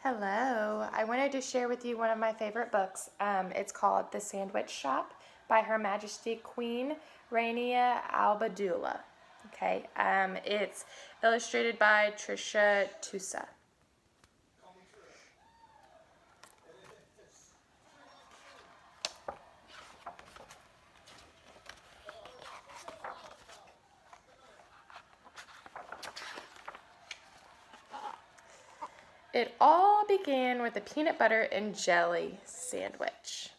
Hello. I wanted to share with you one of my favorite books. It's called The Sandwich Shop by Her Majesty Queen Rania Albadula. Okay. It's illustrated by Tricia Tusa. It all began with a peanut butter and jelly sandwich.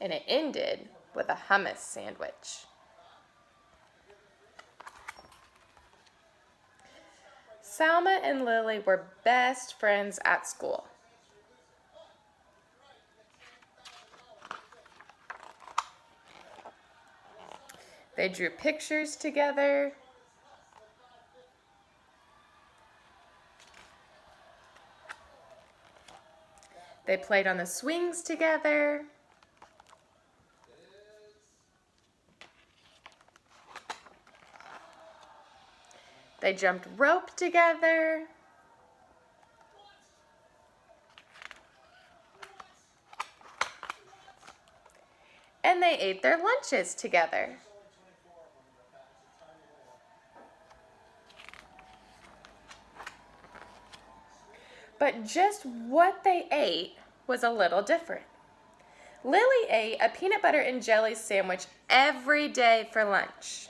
And it ended with a hummus sandwich. Salma and Lily were best friends at school. They drew pictures together. They played on the swings together. They jumped rope together. And they ate their lunches together. But just what they ate was a little different. Lily ate a peanut butter and jelly sandwich every day for lunch.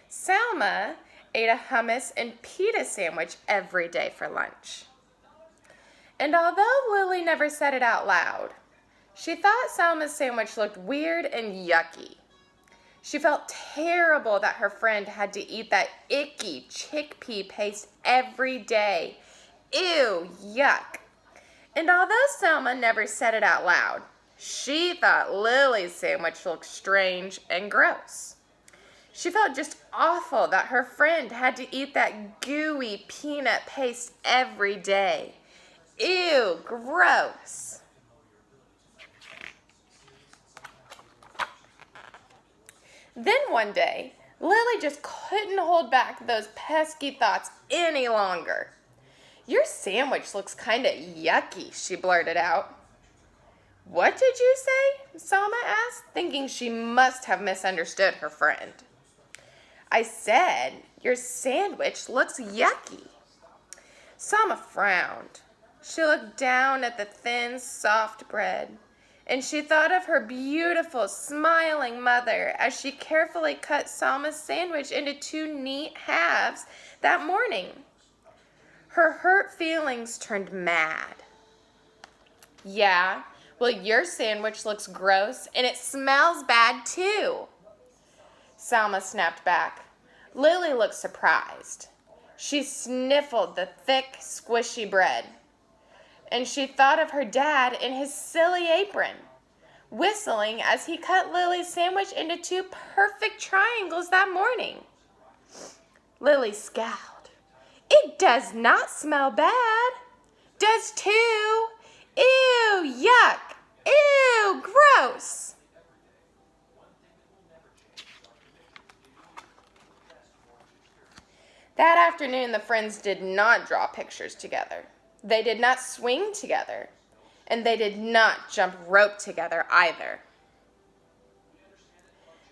Salma ate a hummus and pita sandwich every day for lunch. And although Lily never said it out loud, she thought Salma's sandwich looked weird and yucky. She felt terrible that her friend had to eat that icky chickpea paste every day. Ew, yuck. And although Salma never said it out loud, she thought Lily's sandwich looked strange and gross. She felt just awful that her friend had to eat that gooey peanut paste every day. Ew, gross. Then one day, Lily just couldn't hold back those pesky thoughts any longer. "Your sandwich looks kinda yucky," she blurted out. "What did you say?" Salma asked, thinking she must have misunderstood her friend. "I said, your sandwich looks yucky." Salma frowned. She looked down at the thin, soft bread, and she thought of her beautiful, smiling mother as she carefully cut Salma's sandwich into two neat halves that morning. Her hurt feelings turned mad. "Yeah, well, your sandwich looks gross, and it smells bad, too." Salma snapped back. Lily looked surprised. She sniffled the thick, squishy bread, and she thought of her dad in his silly apron, whistling as he cut Lily's sandwich into two perfect triangles that morning. Lily scowled. "It does not smell bad." "Does too. Ew, yuck. Ew, gross." That afternoon, the friends did not draw pictures together. They did not swing together. And they did not jump rope together either.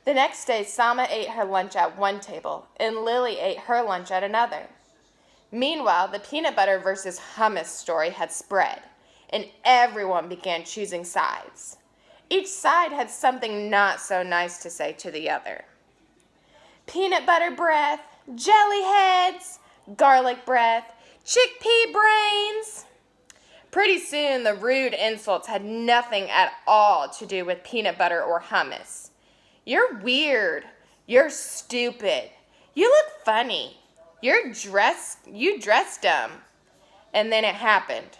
The next day, Salma ate her lunch at one table, and Lily ate her lunch at another. Meanwhile, the peanut butter versus hummus story had spread, and everyone began choosing sides. Each side had something not so nice to say to the other. Peanut butter breath, jelly heads, garlic breath, chickpea brains. Pretty soon, the rude insults had nothing at all to do with peanut butter or hummus. "You're weird. You're stupid. You look funny. You dress dumb." And then it happened.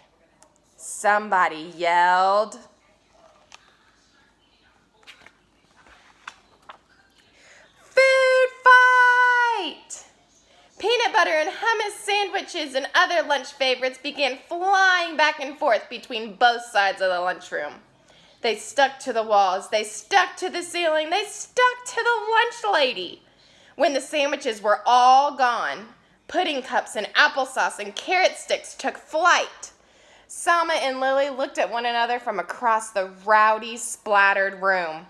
Somebody yelled, "Food fight!" Peanut butter and hummus sandwiches and other lunch favorites began flying back and forth between both sides of the lunchroom. They stuck to the walls. They stuck to the ceiling. They stuck to the lunch lady. When the sandwiches were all gone, Pudding cups and applesauce and carrot sticks took flight. Selma and Lily looked at one another from across the rowdy, splattered room.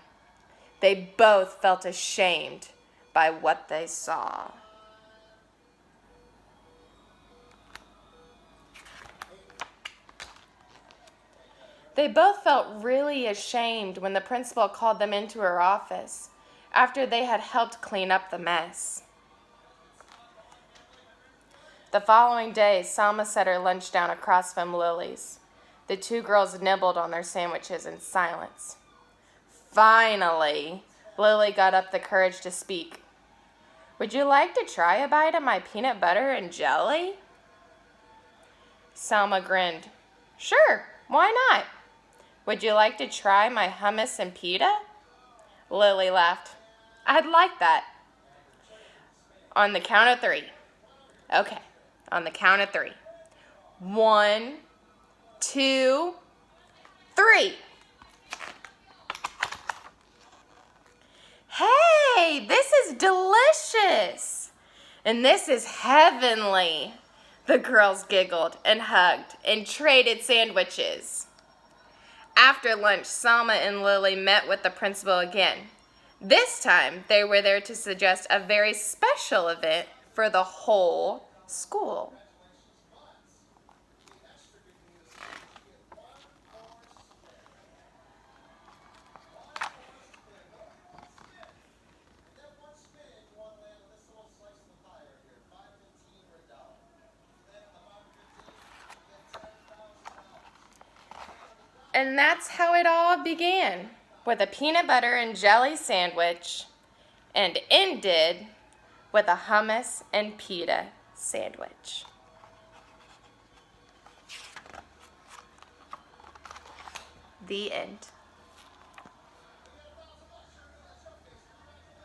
They both felt ashamed by what they saw. They both felt really ashamed when the principal called them into her office after they had helped clean up the mess. The following day, Selma set her lunch down across from Lily's. The two girls nibbled on their sandwiches in silence. Finally, Lily got up the courage to speak. "Would you like to try a bite of my peanut butter and jelly?" Selma grinned. "Sure, why not? Would you like to try my hummus and pita?" Lily laughed. "I'd like that." On the count of 3. Okay, on the count of 3. 1, 2, 3. "Hey, this is delicious. And this is heavenly." The girls giggled and hugged and traded sandwiches. After lunch, Selma and Lily met with the principal again. This time, they were there to suggest a very special event for the whole school. And that's how it all began, with a peanut butter and jelly sandwich, and ended with a hummus and pita sandwich. The end.